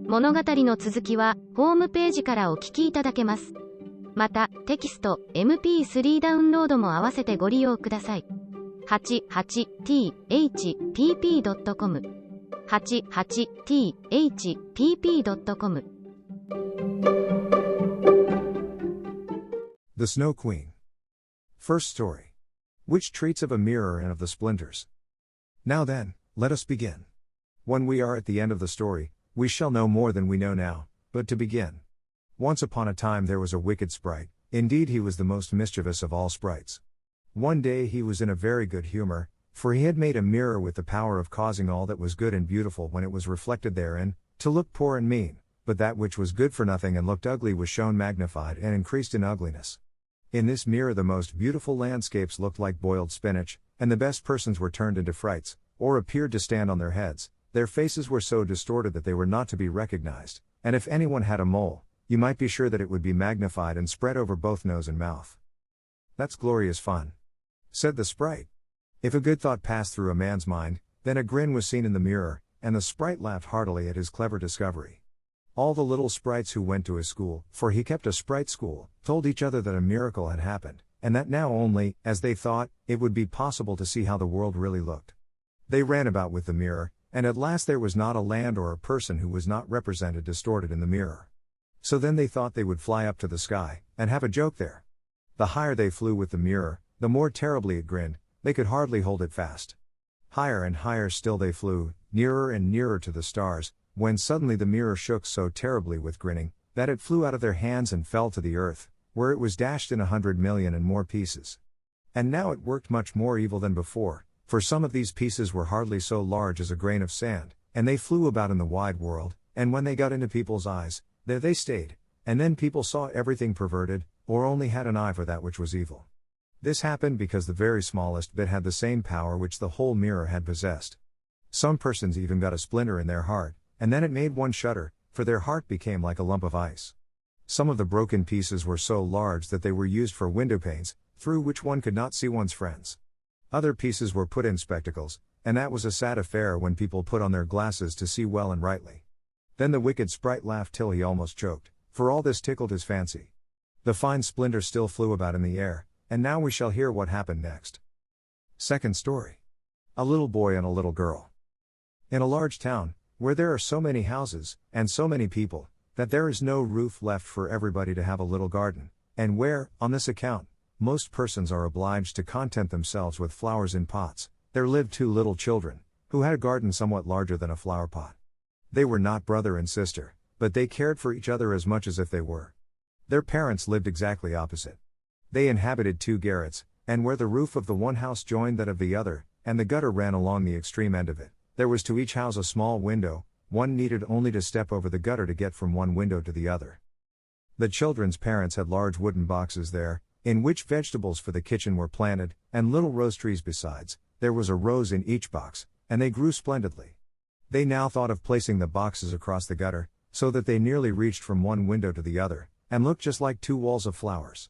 物語の続きはホームページからお聞きいただけます。またテキスト MP3 ダウンロードも合わせてご利用ください。88thpp.com 88thpp.com The Snow Queen. First story. Which treats of a mirror and of the splinters. Now then, let us begin. When we are at the end of the story, we shall know more than we know now, but to begin. Once upon a time there was a wicked sprite, indeed he was the most mischievous of all sprites. One day he was in a very good humor, for he had made a mirror with the power of causing all that was good and beautiful when it was reflected therein, to look poor and mean, but that which was good for nothing and looked ugly was shown magnified and increased in ugliness. In this mirror the most beautiful landscapes looked like boiled spinach, and the best persons were turned into frights, or appeared to stand on their heads. Their faces were so distorted that they were not to be recognized, and if anyone had a mole, you might be sure that it would be magnified and spread over both nose and mouth. "That's glorious fun," said the sprite. If a good thought passed through a man's mind, then a grin was seen in the mirror, and the sprite laughed heartily at his clever discovery. All the little sprites who went to his school, for he kept a sprite school, told each other that a miracle had happened, and that now only, as they thought, it would be possible to see how the world really looked. They ran about with the mirror, and at last there was not a land or a person who was not represented distorted in the mirror. So then they thought they would fly up to the sky, and have a joke there. The higher they flew with the mirror, the more terribly it grinned, they could hardly hold it fast. Higher and higher still they flew, nearer and nearer to the stars, when suddenly the mirror shook so terribly with grinning, that it flew out of their hands and fell to the earth, where it was dashed in 100,000,000 and more pieces. And now it worked much more evil than before, for some of these pieces were hardly so large as a grain of sand, and they flew about in the wide world, and when they got into people's eyes, there they stayed, and then people saw everything perverted, or only had an eye for that which was evil. This happened because the very smallest bit had the same power which the whole mirror had possessed. Some persons even got a splinter in their heart, and then it made one shudder, for their heart became like a lump of ice. Some of the broken pieces were so large that they were used for window panes, through which one could not see one's friends. Other pieces were put in spectacles, and that was a sad affair when people put on their glasses to see well and rightly. Then the wicked sprite laughed till he almost choked, for all this tickled his fancy. The fine splinter still flew about in the air, and now we shall hear what happened next. Second story. A little boy and a little girl. In a large town, where there are so many houses, and so many people, that there is no roof left for everybody to have a little garden, and where, on this account, most persons are obliged to content themselves with flowers in pots, there lived two little children, who had a garden somewhat larger than a flower pot. They were not brother and sister, but they cared for each other as much as if they were. Their parents lived exactly opposite. They inhabited two garrets, and where the roof of the one house joined that of the other, and the gutter ran along the extreme end of it, there was to each house a small window. One needed only to step over the gutter to get from one window to the other. The children's parents had large wooden boxes there, in which vegetables for the kitchen were planted, and little rose trees besides. There was a rose in each box, and they grew splendidly. They now thought of placing the boxes across the gutter, so that they nearly reached from one window to the other, and looked just like two walls of flowers.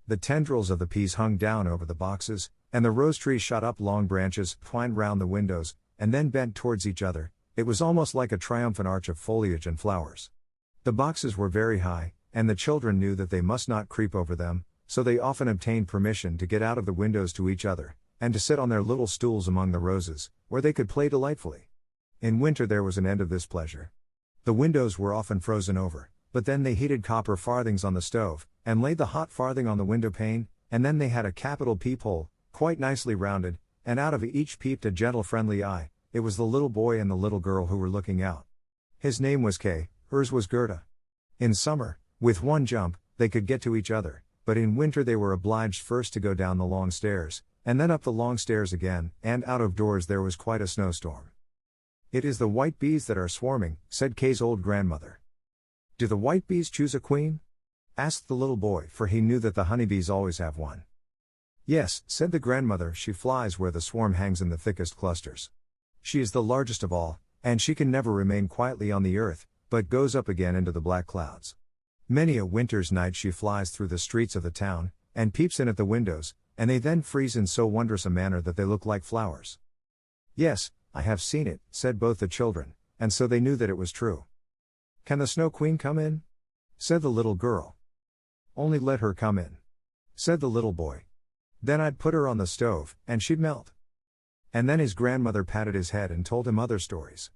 The tendrils of the peas hung down over the boxes, and the rose trees shot up long branches, twined round the windows, and then bent towards each other. It was almost like a triumphant arch of foliage and flowers. The boxes were very high, and the children knew that they must not creep over them, so they often obtained permission to get out of the windows to each other, and to sit on their little stools among the roses, where they could play delightfully. In winter there was an end of this pleasure. The windows were often frozen over, but then they heated copper farthings on the stove, and laid the hot farthing on the window pane, and then they had a capital peephole, quite nicely rounded, and out of each peeped a gentle friendly eye. It was the little boy and the little girl who were looking out. His name was Kay, hers was Gerda. In summer, with one jump, they could get to each other, but in winter they were obliged first to go down the long stairs, and then up the long stairs again, and out of doors there was quite a snowstorm. "It is the white bees that are swarming," said Kay's old grandmother. "Do the white bees choose a queen?" asked the little boy, for he knew that the honeybees always have one. "Yes," said the grandmother, "she flies where the swarm hangs in the thickest clusters. She is the largest of all, and she can never remain quietly on the earth, but goes up again into the black clouds. Many a winter's night she flies through the streets of the town, and peeps in at the windows, and they then freeze in so wondrous a manner that they look like flowers." "Yes, I have seen it," said both the children, and so they knew that it was true. "Can the Snow Queen come in?" said the little girl. "Only let her come in," said the little boy. "Then I'd put her on the stove, and she'd melt." And then his grandmother patted his head and told him other stories.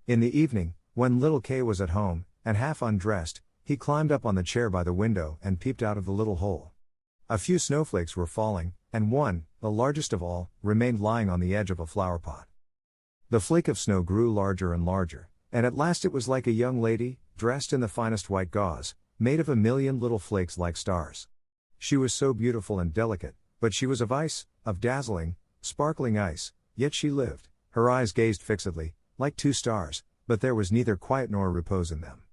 In the evening, when little Kay was at home, and half undressed, he climbed up on the chair by the window and peeped out of the little hole. A few snowflakes were falling, and one, the largest of all, remained lying on the edge of a flower pot. The flake of snow grew larger and larger, and at last it was like a young lady, dressed in the finest white gauze, made of a million little flakes like stars. She was so beautiful and delicate, but she was of ice, of dazzling, sparkling ice, yet she lived. Her eyes gazed fixedly, like two stars, but there was neither quiet nor repose in them.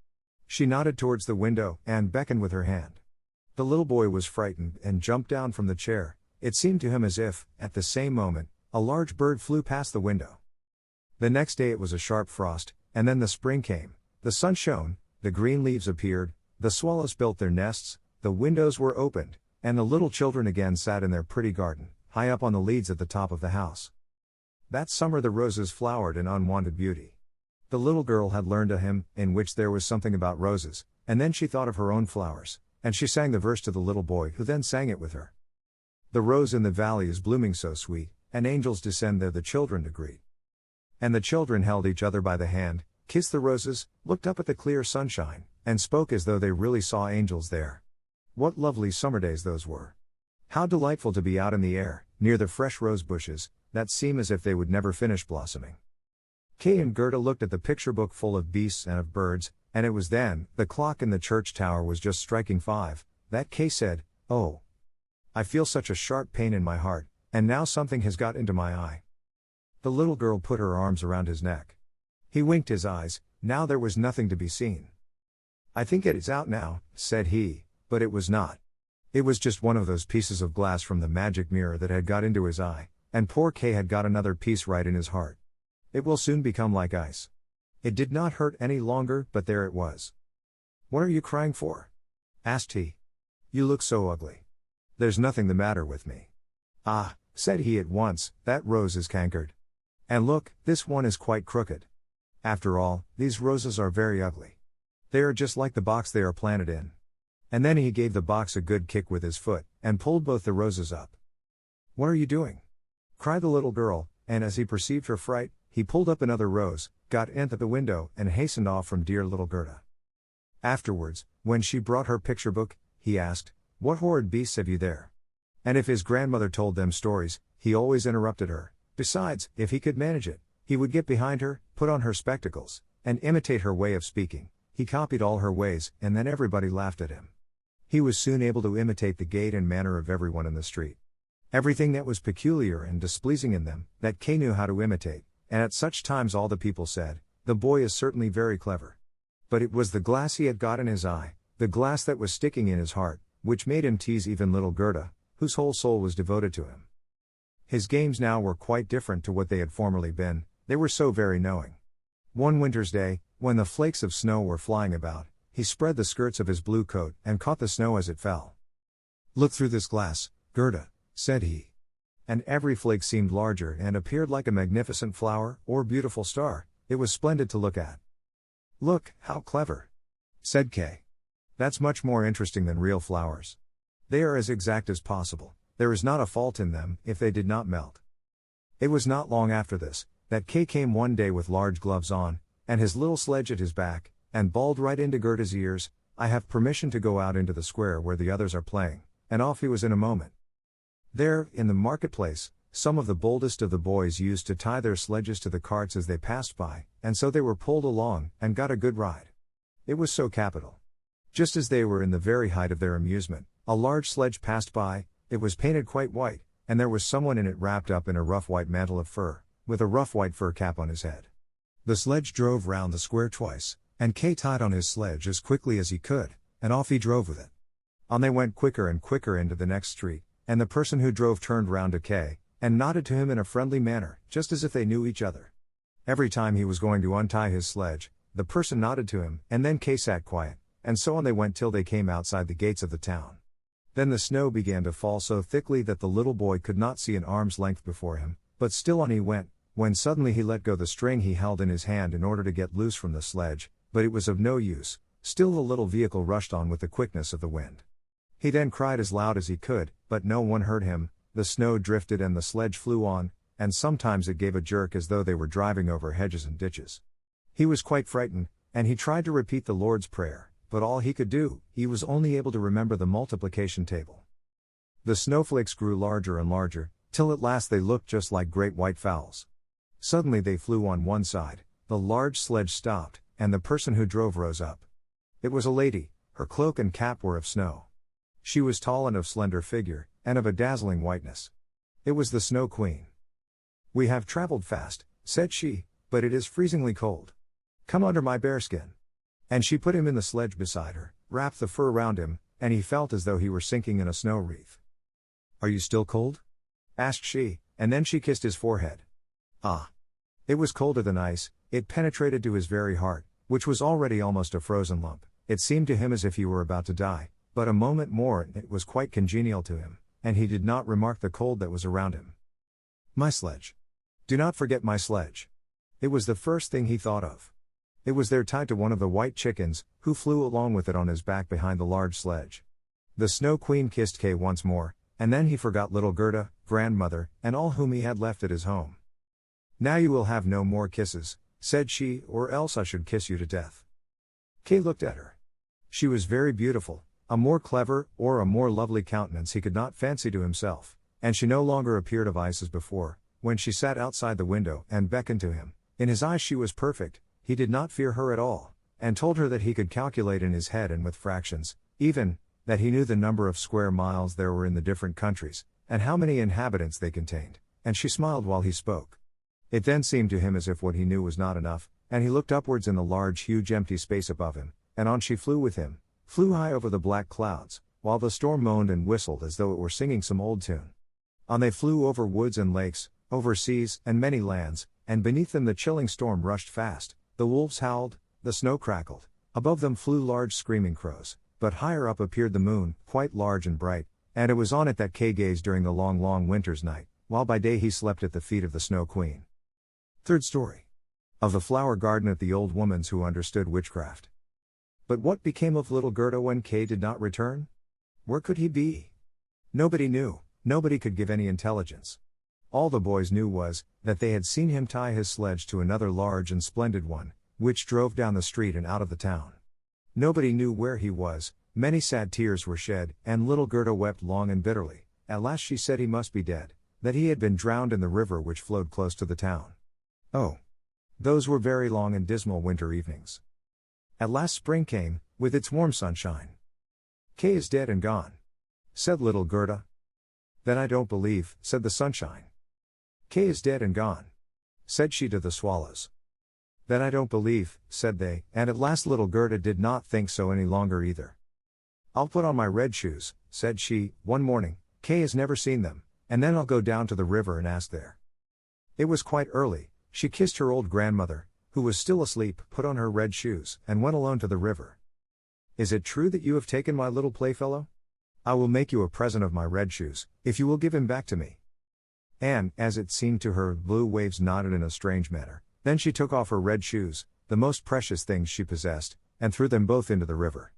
She nodded towards the window, and beckoned with her hand. The little boy was frightened and jumped down from the chair. It seemed to him as if, at the same moment, a large bird flew past the window. The next day it was a sharp frost, and then the spring came. The sun shone, the green leaves appeared, the swallows built their nests, the windows were opened, and the little children again sat in their pretty garden, high up on the leads at the top of the house. That summer the roses flowered in unwonted beauty. The little girl had learned a hymn, in which there was something about roses, and then she thought of her own flowers, and she sang the verse to the little boy, who then sang it with her. "The rose in the valley is blooming so sweet, and angels descend there the children to greet." And the children held each other by the hand, kissed the roses, looked up at the clear sunshine, and spoke as though they really saw angels there. What lovely summer days those were! How delightful to be out in the air, near the fresh rose bushes, that seem as if they would never finish blossoming. Kay and Gerda looked at the picture book full of beasts and of birds, and it was then, the clock in the church tower was just striking 5, that Kay said, "Oh, I feel such a sharp pain in my heart, and now something has got into my eye." The little girl put her arms around his neck. He winked his eyes. Now there was nothing to be seen. "I think it is out now," said he, but it was not. It was just one of those pieces of glass from the magic mirror that had got into his eye, and poor Kay had got another piece right in his heart. "It will soon become like ice." It did not hurt any longer, but there it was. "What are you crying for?" asked he. "You look so ugly." "There's nothing the matter with me." "Ah," said he at once, "that rose is cankered. And look, this one is quite crooked. After all, these roses are very ugly. They are just like the box they are planted in." And then he gave the box a good kick with his foot, and pulled both the roses up. "What are you doing?" cried the little girl, and as he perceived her fright, he pulled up another rose, got in at the window, and hastened off from dear little Gerda. Afterwards, when she brought her picture book, he asked, "What horrid beasts have you there?" And if his grandmother told them stories, he always interrupted her. Besides, if he could manage it, he would get behind her, put on her spectacles, and imitate her way of speaking. He copied all her ways, and then everybody laughed at him. He was soon able to imitate the gait and manner of everyone in the street. Everything that was peculiar and displeasing in them, that Kay knew how to imitate, and at such times all the people said, "The boy is certainly very clever." But it was the glass he had got in his eye, the glass that was sticking in his heart, which made him tease even little Gerda, whose whole soul was devoted to him. His games now were quite different to what they had formerly been, they were so very knowing. One winter's day, when the flakes of snow were flying about, he spread the skirts of his blue coat, and caught the snow as it fell. "Look through this glass, Gerda," said he. And every flake seemed larger and appeared like a magnificent flower, or beautiful star. It was splendid to look at. "Look, how clever," said Kay. "That's much more interesting than real flowers. They are as exact as possible, there is not a fault in them, if they did not melt." It was not long after this, that Kay came one day with large gloves on, and his little sledge at his back, and bawled right into Gerda's ears, "I have permission to go out into the square where the others are playing," and off he was in a moment. There, in the marketplace, some of the boldest of the boys used to tie their sledges to the carts as they passed by, and so they were pulled along, and got a good ride. It was so capital. Just as they were in the very height of their amusement, a large sledge passed by. It was painted quite white, and there was someone in it wrapped up in a rough white mantle of fur, with a rough white fur cap on his head. The sledge drove round the square twice, and Kay tied on his sledge as quickly as he could, and off he drove with it. On they went quicker and quicker into the next street, and the person who drove turned round to Kay, and nodded to him in a friendly manner, just as if they knew each other. Every time he was going to untie his sledge, the person nodded to him, and then Kay sat quiet, and so on they went till they came outside the gates of the town. Then the snow began to fall so thickly that the little boy could not see an arm's length before him, but still on he went, when suddenly he let go the string he held in his hand in order to get loose from the sledge, but it was of no use. Still the little vehicle rushed on with the quickness of the wind. He then cried as loud as he could, but no one heard him. The snow drifted and the sledge flew on, and sometimes it gave a jerk as though they were driving over hedges and ditches. He was quite frightened, and he tried to repeat the Lord's Prayer, but all he could do, he was only able to remember the multiplication table. The snowflakes grew larger and larger, till at last they looked just like great white fowls. Suddenly they flew on one side, the large sledge stopped, and the person who drove rose up. It was a lady, her cloak and cap were of snow. She was tall and of slender figure, and of a dazzling whiteness. It was the Snow Queen. "We have traveled fast," said she, "but it is freezingly cold. Come under my bearskin." And she put him in the sledge beside her, wrapped the fur round him, and he felt as though he were sinking in a snow wreath. "Are you still cold?" asked she, and then she kissed his forehead. Ah! It was colder than ice, it penetrated to his very heart, which was already almost a frozen lump. It seemed to him as if he were about to die, but a moment more and it was quite congenial to him, and he did not remark the cold that was around him. My sledge. Do not forget my sledge. It was the first thing he thought of. It was there tied to one of the white chickens, who flew along with it on his back behind the large sledge. The Snow Queen kissed Kay once more, and then he forgot little Gerda, grandmother, and all whom he had left at his home. "Now you will have no more kisses," said she, "or else I should kiss you to death." Kay looked at her. She was very beautiful, a more clever, or a more lovely countenance he could not fancy to himself, and she no longer appeared of ice as before, when she sat outside the window and beckoned to him. In his eyes she was perfect, he did not fear her at all, and told her that he could calculate in his head and with fractions, even, that he knew the number of square miles there were in the different countries, and how many inhabitants they contained, and she smiled while he spoke. It then seemed to him as if what he knew was not enough, and he looked upwards in the large huge empty space above him, and on she flew with him, flew high over the black clouds, while the storm moaned and whistled as though it were singing some old tune. On they flew over woods and lakes, over seas and many lands, and beneath them the chilling storm rushed fast, the wolves howled, the snow crackled, above them flew large screaming crows, but higher up appeared the moon, quite large and bright, and it was on it that Kay gazed during the long, long winter's night, while by day he slept at the feet of the Snow Queen. Third story. Of the flower garden at the old woman's who understood witchcraft. But what became of little Gerda when Kay did not return? Where could he be? Nobody knew, nobody could give any intelligence. All the boys knew was, that they had seen him tie his sledge to another large and splendid one, which drove down the street and out of the town. Nobody knew where he was, many sad tears were shed, and little Gerda wept long and bitterly. At last she said he must be dead, that he had been drowned in the river which flowed close to the town. Oh! Those were very long and dismal winter evenings. At last spring came, with its warm sunshine. "Kay is dead and gone," said little Gerda. "Then I don't believe," said the sunshine. "Kay is dead and gone," said she to the swallows. "Then I don't believe," said they, and at last little Gerda did not think so any longer either. "I'll put on my red shoes," said she, one morning, "Kay has never seen them, and then I'll go down to the river and ask there." It was quite early, she kissed her old grandmother, who was still asleep, put on her red shoes, and went alone to the river. "Is it true that you have taken my little playfellow? I will make you a present of my red shoes, if you will give him back to me." And, as it seemed to her, blue waves nodded in a strange manner. Then she took off her red shoes, the most precious things she possessed, and threw them both into the river.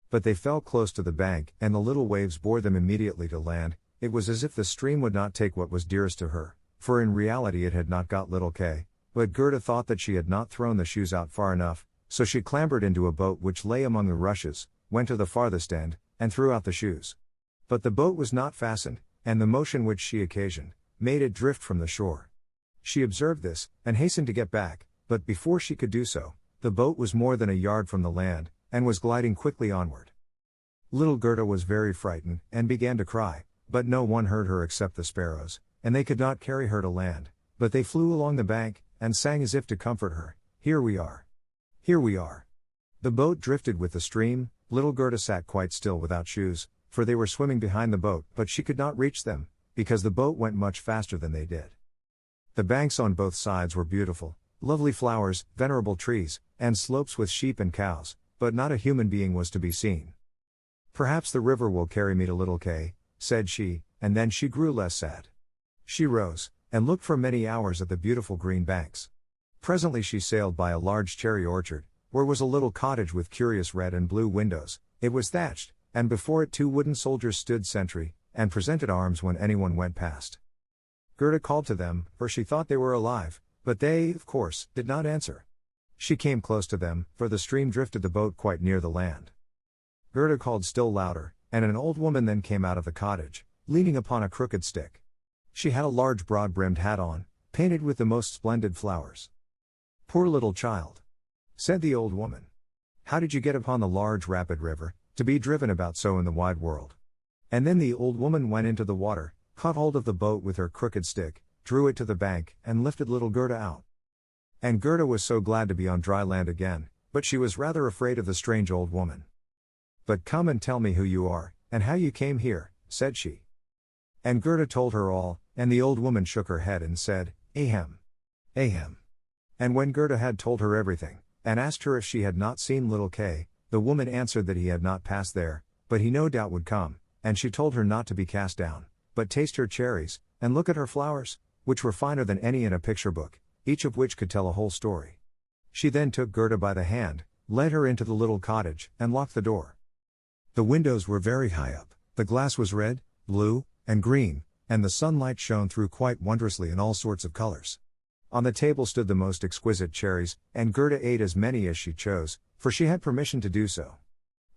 But they fell close to the bank, and the little waves bore them immediately to land. It was as if the stream would not take what was dearest to her, for in reality it had not got little Kay, but Gerda thought that she had not thrown the shoes out far enough, so she clambered into a boat which lay among the rushes, went to the farthest end, and threw out the shoes. But the boat was not fastened, and the motion which she occasioned, made it drift from the shore. She observed this, and hastened to get back, but before she could do so, the boat was more than a yard from the land, and was gliding quickly onward. Little Gerda was very frightened, and began to cry, but no one heard her except the sparrows, and they could not carry her to land, but they flew along the bank, and sang as if to comfort her, "Here we are. Here we are." The boat drifted with the stream. Little Gerda sat quite still without shoes, for they were swimming behind the boat, but she could not reach them, because the boat went much faster than they did. The banks on both sides were beautiful, lovely flowers, venerable trees, and slopes with sheep and cows, but not a human being was to be seen. "Perhaps the river will carry me to little Kay," said she, and then she grew less sad. She rose, and looked for many hours at the beautiful green banks. Presently she sailed by a large cherry orchard, where was a little cottage with curious red and blue windows. It was thatched, and before it 2 wooden soldiers stood sentry, and presented arms when anyone went past. Gerda called to them, for she thought they were alive, but they, of course, did not answer. She came close to them, for the stream drifted the boat quite near the land. Gerda called still louder, and an old woman then came out of the cottage, leaning upon a crooked stick. She had a large broad-brimmed hat on, painted with the most splendid flowers. "Poor little child," said the old woman. "How did you get upon the large rapid river, to be driven about so in the wide world?" And then the old woman went into the water, caught hold of the boat with her crooked stick, drew it to the bank, and lifted little Gerda out. And Gerda was so glad to be on dry land again, but she was rather afraid of the strange old woman. "But come and tell me who you are, and how you came here," said she. And Gerda told her all, and the old woman shook her head and said, "Ahem. Ahem." And when Gerda had told her everything, and asked her if she had not seen little Kay, the woman answered that he had not passed there, but he no doubt would come, and she told her not to be cast down, but taste her cherries, and look at her flowers, which were finer than any in a picture book, each of which could tell a whole story. She then took Gerda by the hand, led her into the little cottage, and locked the door. The windows were very high up, the glass was red, blue, and green, and the sunlight shone through quite wondrously in all sorts of colors. On the table stood the most exquisite cherries, and Gerda ate as many as she chose, for she had permission to do so.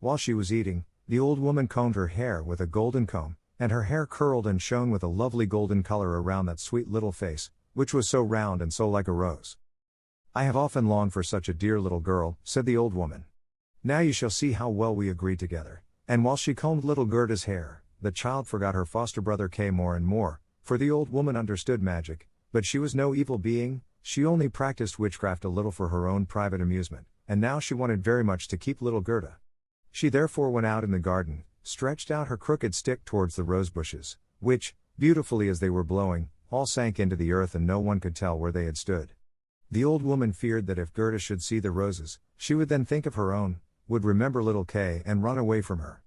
While she was eating, the old woman combed her hair with a golden comb, and her hair curled and shone with a lovely golden color around that sweet little face, which was so round and so like a rose. "I have often longed for such a dear little girl," said the old woman. "Now you shall see how well we agree together." And while she combed little Gerda's hair, the child forgot her foster brother Kay more and more, for the old woman understood magic, but she was no evil being, she only practiced witchcraft a little for her own private amusement, and now she wanted very much to keep little Gerda. She therefore went out in the garden, stretched out her crooked stick towards the rose bushes, which, beautifully as they were blowing, all sank into the earth and no one could tell where they had stood. The old woman feared that if Gerda should see the roses, she would then think of her own, would remember little Kay and run away from her.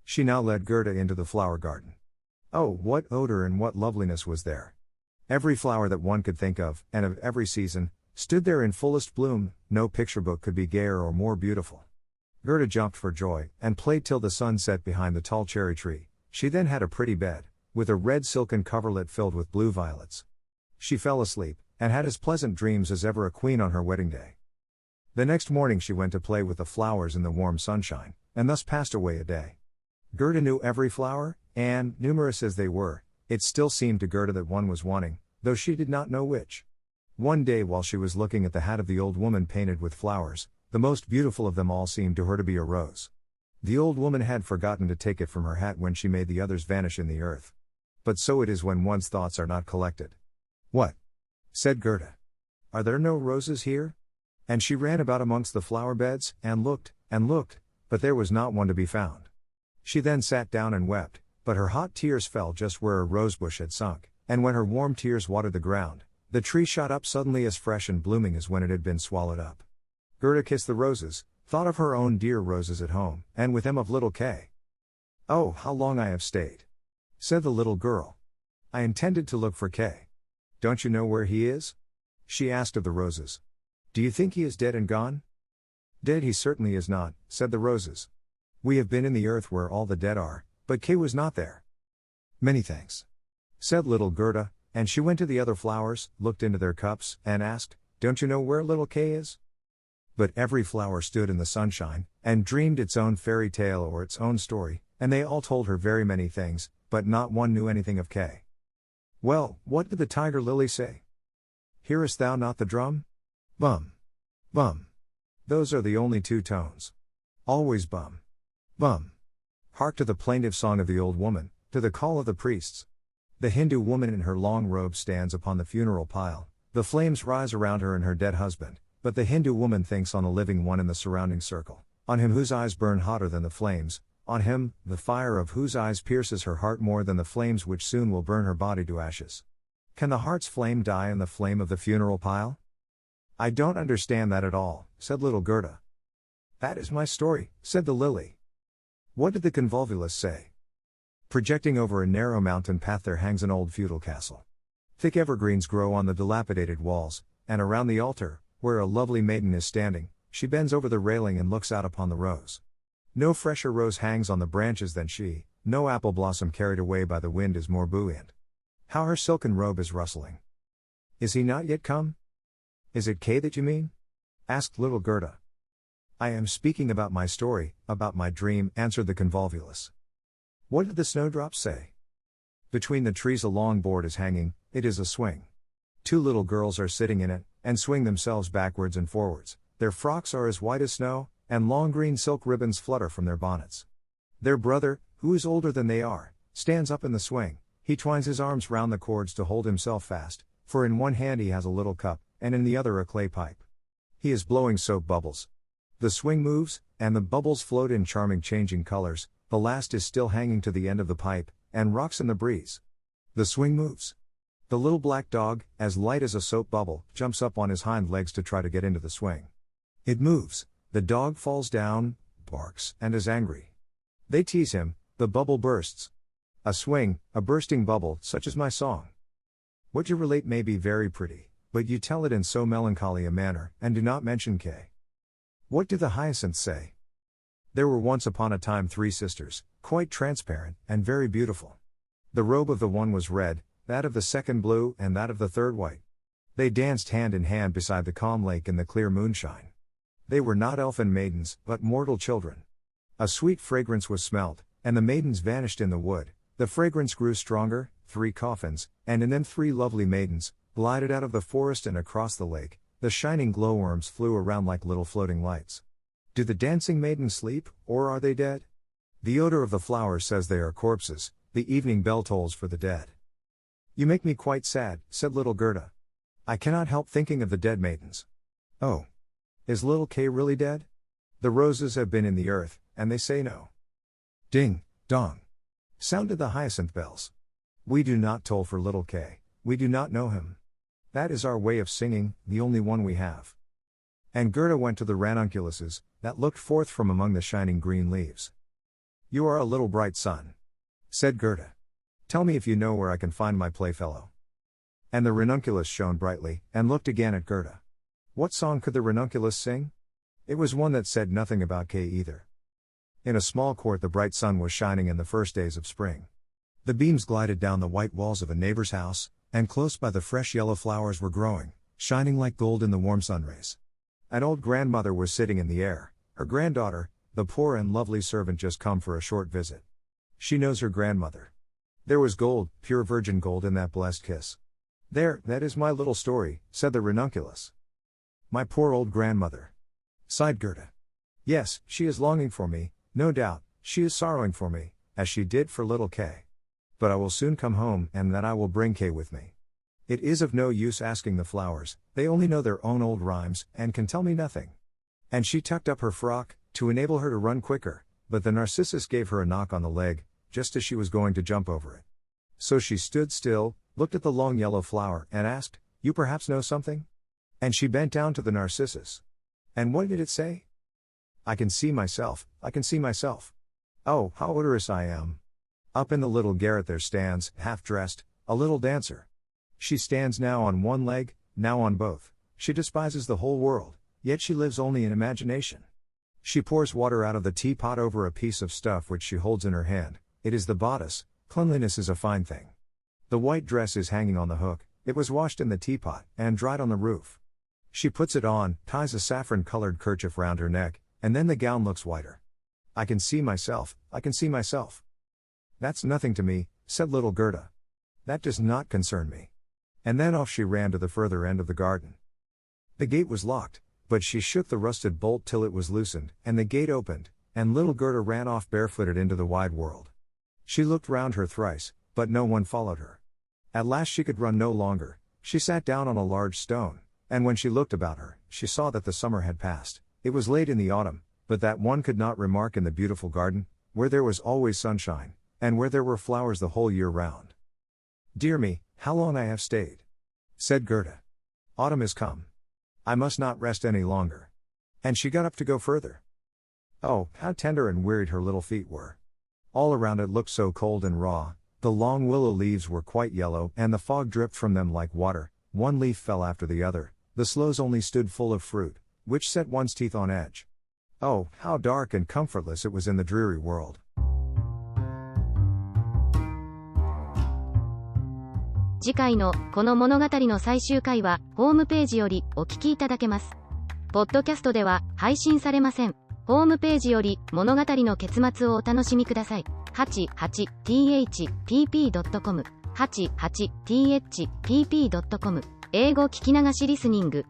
She now led Gerda into the flower garden. Oh, what odor and what loveliness was there! Every flower that one could think of, and of every season, stood there in fullest bloom. No picture book could be gayer or more beautiful. Gerda jumped for joy, and played till the sun set behind the tall cherry tree. She then had a pretty bed, with a red silken coverlet filled with blue violets. She fell asleep, and had as pleasant dreams as ever a queen on her wedding day. The next morning she went to play with the flowers in the warm sunshine, and thus passed away a day. Gerda knew every flower, and, numerous as they were, it still seemed to Gerda that one was wanting, though she did not know which. One day while she was looking at the hat of the old woman painted with flowers, the most beautiful of them all seemed to her to be a rose. The old woman had forgotten to take it from her hat when she made the others vanish in the earth. But so it is when one's thoughts are not collected. "What?" said Gerda. "Are there no roses here?" And she ran about amongst the flower beds, and looked, but there was not one to be found. She then sat down and wept, but her hot tears fell just where a rosebush had sunk, and when her warm tears watered the ground, the tree shot up suddenly as fresh and blooming as when it had been swallowed up. Gerda kissed the roses, thought of her own dear roses at home, and with them of little Kay. "Oh, how long I have stayed," said the little girl. "I intended to look for Kay. Don't you know where he is?" she asked of the roses. "Do you think he is dead and gone?" "Dead he certainly is not," said the roses. "We have been in the earth where all the dead are, but Kay was not there." "Many thanks," said little Gerda, and she went to the other flowers, looked into their cups, and asked, "Don't you know where little Kay is?" But every flower stood in the sunshine, and dreamed its own fairy tale or its own story, and they all told her very many things, but not one knew anything of Kay. Well, what did the tiger lily say? "Hearest thou not the drum? Bum. Bum. Those are the only two tones. Always bum. Bum. Hark to the plaintive song of the old woman, to the call of the priests. The Hindu woman in her long robe stands upon the funeral pile, the flames rise around her and her dead husband, but the Hindu woman thinks on the living one in the surrounding circle, on him whose eyes burn hotter than the flames, on him, the fire of whose eyes pierces her heart more than the flames which soon will burn her body to ashes. Can the heart's flame die in the flame of the funeral pile?" "I don't understand that at all," said little Gerda. "That is my story," said the lily. "What did the convolvulus say?" "Projecting over a narrow mountain path there hangs an old feudal castle. Thick evergreens grow on the dilapidated walls, and around the altar, where a lovely maiden is standing, She bends over the railing and looks out upon the rose. No fresher rose hangs on the branches than she, no apple blossom carried away by the wind is more buoyant. How her silken robe is rustling. Is he not yet come? Is it Kay that you mean? Asked little Gerda. I am speaking about my story, about my dream, answered the convolvulus. What did the snowdrops say? Between the trees a long board is hanging, it is a swing. Two little girls are sitting in it, and swing themselves backwards and forwards. Their frocks are as white as snow, and long green silk ribbons flutter from their bonnets. Their brother, who is older than they are, stands up in the swing. He twines his arms round the cords to hold himself fast, for in one hand he has a little cup, and in the other a clay pipe. He is blowing soap bubbles. The swing moves, and the bubbles float in charming changing colors. The last is still hanging to the end of the pipe, and rocks in the breeze. The swing moves. The little black dog, as light as a soap bubble, jumps up on his hind legs to try to get into the swing. It moves, the dog falls down, barks, and is angry. They tease him, the bubble bursts. A swing, a bursting bubble, such is my song. What you relate may be very pretty, but you tell it in so melancholy a manner, and do not mention Kay. What do the hyacinths say? There were once upon a time 3 sisters, quite transparent, and very beautiful. The robe of the one was red, that of the second blue, and that of the third white. They danced hand in hand beside the calm lake in the clear moonshine. They were not elfin maidens, but mortal children. A sweet fragrance was smelt, and the maidens vanished in the wood. The fragrance grew stronger, 3 coffins, and in them 3 lovely maidens, glided out of the forest and across the lake. The shining glowworms flew around like little floating lights. Do the dancing maidens sleep, or are they dead? The odor of the flowers says they are corpses, the evening bell tolls for the dead. You make me quite sad, said little Gerda. I cannot help thinking of the dead maidens. Oh. Is little Kay really dead? The roses have been in the earth, and they say no. Ding, dong. Sounded the hyacinth bells. We do not toll for little Kay, we do not know him. That is our way of singing, the only one we have. And Gerda went to the ranunculuses, that looked forth from among the shining green leaves. You are a little bright sun, said Gerda. Tell me if you know where I can find my playfellow. And the ranunculus shone brightly, and looked again at Gerda. What song could the ranunculus sing? It was one that said nothing about Kay either. In a small court the bright sun was shining in the first days of spring. The beams glided down the white walls of a neighbor's house, and close by the fresh yellow flowers were growing, shining like gold in the warm sunrays. An old grandmother was sitting in the air, her granddaughter, the poor and lovely servant just come for a short visit. She knows her grandmother. There was gold, pure virgin gold in that blessed kiss. There, that is my little story, said the ranunculus. My poor old grandmother, sighed Gerda. Yes, she is longing for me, no doubt, she is sorrowing for me, as she did for little Kay. But I will soon come home, and then I will bring Kay with me. It is of no use asking the flowers, they only know their own old rhymes, and can tell me nothing. And she tucked up her frock, to enable her to run quicker, but the narcissus gave her a knock on the leg, just as she was going to jump over it. So she stood still, looked at the long yellow flower, and asked, You perhaps know something? And she bent down to the narcissus. And what did it say? I can see myself, I can see myself. Oh, how odorous I am. Up in the little garret there stands, half-dressed, a little dancer. She stands now on one leg, now on both. She despises the whole world, yet she lives only in imagination. She pours water out of the teapot over a piece of stuff which she holds in her hand. It is the bodice. Cleanliness is a fine thing. The white dress is hanging on the hook, it was washed in the teapot, and dried on the roof. She puts it on, ties a saffron-colored kerchief round her neck, and then the gown looks whiter. I can see myself, I can see myself. That's nothing to me, said little Gerda. That does not concern me. And then off she ran to the further end of the garden. The gate was locked, but she shook the rusted bolt till it was loosened, and the gate opened, and little Gerda ran off barefooted into the wide world. She looked round her thrice, but no one followed her. At last she could run no longer, she sat down on a large stone, and when she looked about her, she saw that the summer had passed. It was late in the autumn, but that one could not remark in the beautiful garden, where there was always sunshine, and where there were flowers the whole year round. Dear me, how long I have stayed, said Gerda. Autumn is come. I must not rest any longer. And she got up to go further. Oh, how tender and wearied her little feet were. All around it looked so cold and raw, the long willow leaves were quite yellow, and the fog dripped from them like water, one leaf fell after the other, the sloes only stood full of fruit, which set one's teeth on edge. Oh, how dark and comfortless it was in the dreary world. 次回のこの物語の最終回はホームページよりお聞きいただけます。ポッドキャストでは配信されません。ホームページより物語の結末をお楽しみください。88thpp.com 88thpp.com 英語聞き流しリスニング